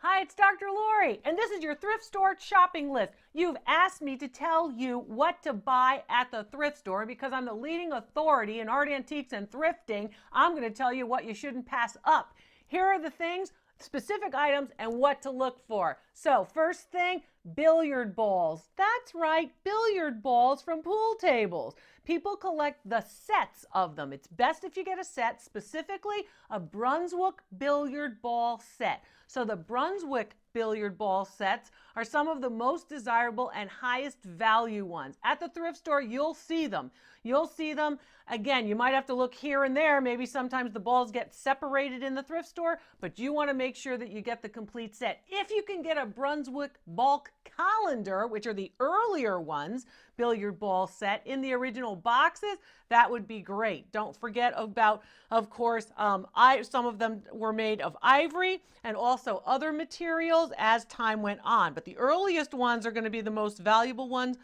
Hi, it's Dr. Lori, and this is your thrift store shopping list. You've asked me to tell you what to buy at the thrift store, and because I'm the leading authority in art, antiques, and thrifting, I'm going to tell you what you shouldn't pass up. Here are the things, specific items, and what to look for. So, first thing, billiard balls. That's right, billiard balls from pool tables. People collect the sets of them. It's best if you get a set, specifically a Brunswick billiard ball set. So the Brunswick billiard ball sets are some of the most desirable and highest value ones. At the thrift store, you'll see them. You'll see them. Again, you might have to look here and there. Maybe sometimes the balls get separated in the thrift store, but you want to make sure that you get the complete set. If you can get a Brunswick Balke Collender, which are the earlier ones, billiard ball set in the original boxes, that would be great. Don't forget about, of course, some of them were made of ivory and also other materials as time went on. But the earliest ones are going to be the most valuable ones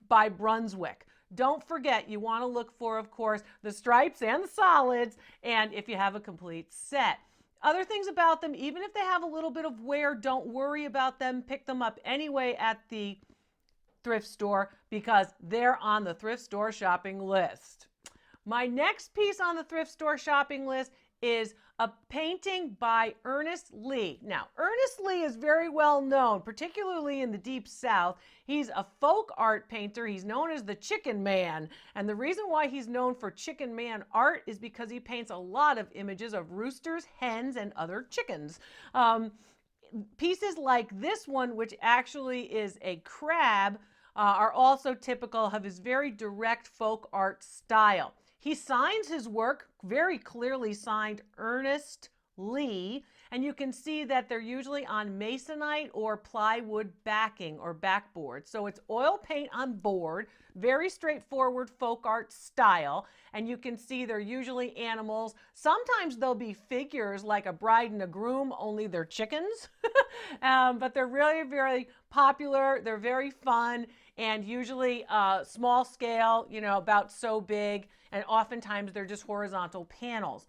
by Brunswick. Don't forget, you want to look for, of course, the stripes and the solids, and if you have a complete set. Other things about them, even if they have a little bit of wear, don't worry about them. Pick them up anyway at the thrift store because they're on the thrift store shopping list. My next piece on the thrift store shopping list is a painting by Ernest Lee. Now, Ernest Lee is very well known, particularly in the Deep South. He's a folk art painter. He's known as the Chicken Man. And the reason why he's known for Chicken Man art is because he paints a lot of images of roosters, hens, and other chickens. Pieces like this one, which actually is a crab, are also typical of his very direct folk art style. He signs his work, very clearly signed Ernest Lee, and you can see that they're usually on masonite or plywood backing or backboard. So it's oil paint on board, very straightforward folk art style, and you can see they're usually animals. Sometimes they'll be figures like a bride and a groom, only they're chickens, but they're really, very popular. They're very fun and usually small scale, about so big, and oftentimes they're just horizontal panels.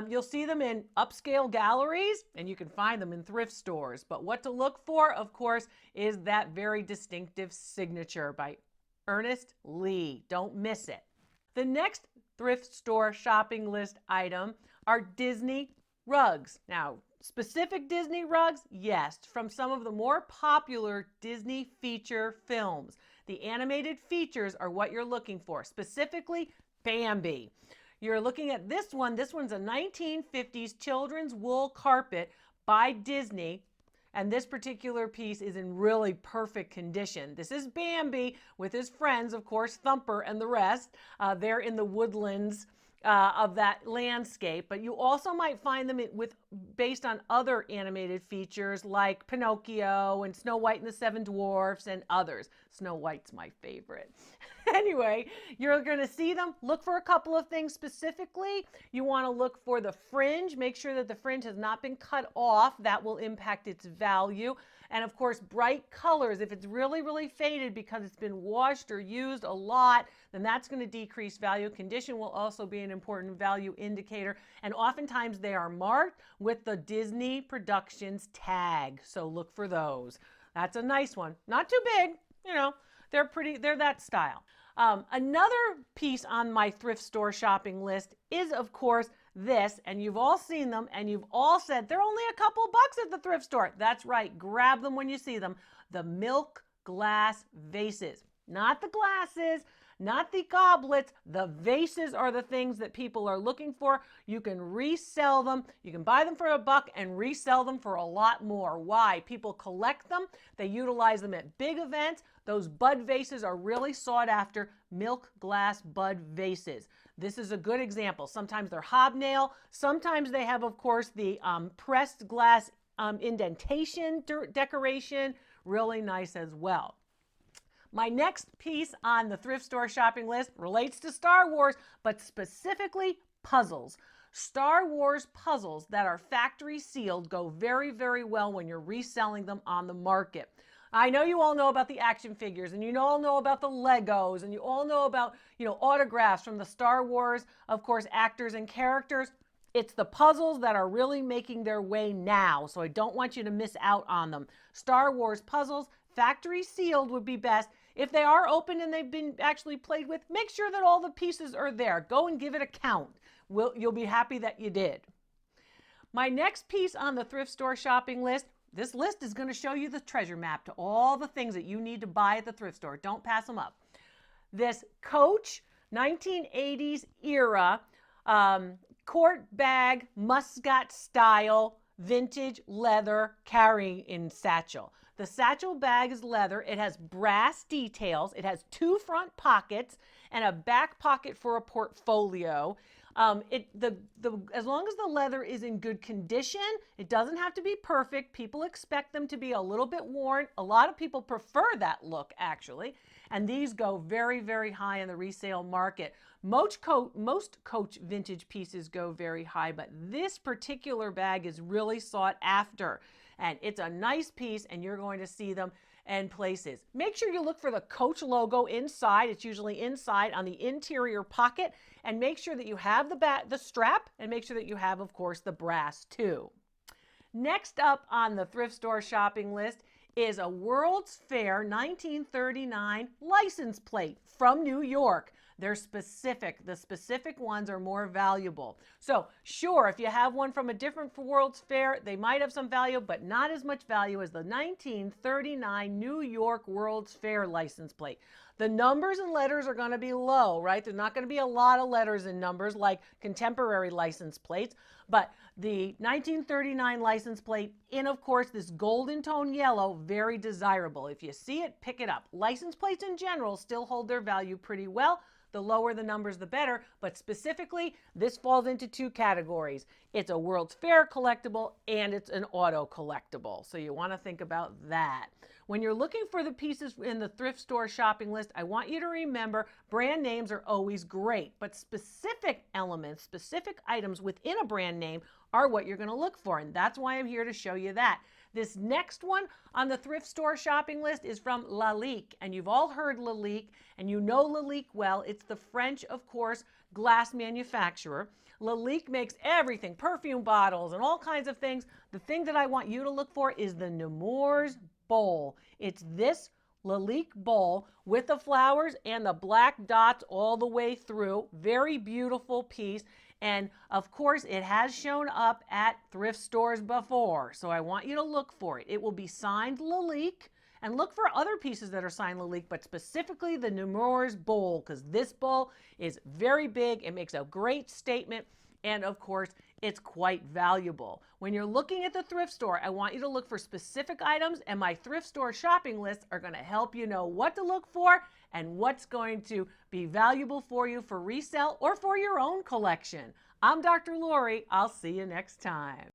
You'll see them in upscale galleries, and you can find them in thrift stores. But what to look for, of course, is that very distinctive signature by Ernest Lee. Don't miss it. The next thrift store shopping list item are Disney rugs. Now, specific Disney rugs? Yes, from some of the more popular Disney feature films. The animated features are what you're looking for, specifically Bambi. You're looking at this one. This one's a 1950s children's wool carpet by Disney, and this particular piece is in really perfect condition. This is Bambi with his friends, of course, Thumper and the rest. They're in the woodlands of that landscape, but you also might find them based on other animated features like Pinocchio and Snow White and the Seven Dwarfs and others. Snow White's my favorite. Anyway, you're going to see them. Look for a couple of things specifically. You want to look for the fringe. Make sure that the fringe has not been cut off. That will impact its value. And of course, bright colors. If it's really, really faded because it's been washed or used a lot, then that's going to decrease value. Condition will also be an important value indicator. And oftentimes they are marked with the Disney Productions tag. So look for those. That's a nice one. Not too big, they're that style. Another piece on my thrift store shopping list is, of course, this, and you've all seen them, and you've all said they're only a couple bucks at the thrift store. That's right. Grab them when you see them. The milk glass vases. Not the glasses, not the goblets. The vases are the things that people are looking for. You can resell them. You can buy them for $1 and resell them for a lot more. Why? People collect them. They utilize them at big events. Those bud vases are really sought after. Milk glass bud vases. This is a good example. Sometimes they're hobnail. Sometimes they have, of course, the pressed glass indentation decoration. Really nice as well. My next piece on the thrift store shopping list relates to Star Wars, but specifically puzzles. Star Wars puzzles that are factory sealed go very, very well when you're reselling them on the market. I know you all know about the action figures, and you all know about the Legos, and you all know about, autographs from the Star Wars, of course, actors and characters. It's the puzzles that are really making their way now, so I don't want you to miss out on them. Star Wars puzzles, factory sealed would be best. If they are open and they've been actually played with, make sure that all the pieces are there. Go and give it a count. You'll be happy that you did. My next piece on the thrift store shopping list, this list is going to show you the treasure map to all the things that you need to buy at the thrift store. Don't pass them up. This Coach 1980s era quart bag, muscat style, vintage leather carrying satchel. The satchel bag is leather. It has brass details. It has 2 front pockets and a back pocket for a portfolio. As long as the leather is in good condition, it doesn't have to be perfect. People expect them to be a little bit worn. A lot of people prefer that look, actually. And these go very, very high in the resale market. Most Coach vintage pieces go very high, but this particular bag is really sought after. And it's a nice piece, and you're going to see them in places. Make sure you look for the Coach logo inside. It's usually inside on the interior pocket. And make sure that you have the strap, and make sure that you have, of course, the brass too. Next up on the thrift store shopping list is a World's Fair 1939 license plate from New York. They're specific. The specific ones are more valuable. So sure, if you have one from a different World's Fair, they might have some value, but not as much value as the 1939 New York World's Fair license plate. The numbers and letters are going to be low, right? There's not going to be a lot of letters and numbers like contemporary license plates, but the 1939 license plate in, of course, this golden tone yellow, very desirable. If you see it, pick it up. License plates in general still hold their value pretty well. The lower the numbers, the better, but specifically, this falls into 2 categories. It's a World's Fair collectible and it's an auto collectible. So you want to think about that. When you're looking for the pieces in the thrift store shopping list, I want you to remember brand names are always great, but specific elements, specific items within a brand name are what you're going to look for, and that's why I'm here to show you that. This next one on the thrift store shopping list is from Lalique, and you've all heard Lalique, and you know Lalique well. It's the French, of course, glass manufacturer. Lalique makes everything, perfume bottles and all kinds of things. The thing that I want you to look for is the Nemours Bowl. It's this Lalique bowl with the flowers and the black dots all the way through. Very beautiful piece. And of course, it has shown up at thrift stores before. So I want you to look for it. It will be signed Lalique, and look for other pieces that are signed Lalique, but specifically the Nemours Bowl, because this bowl is very big. It makes a great statement. And of course, it's quite valuable. When you're looking at the thrift store, I want you to look for specific items, and my thrift store shopping lists are going to help you know what to look for and what's going to be valuable for you for resale or for your own collection. I'm Dr. Lori. I'll see you next time.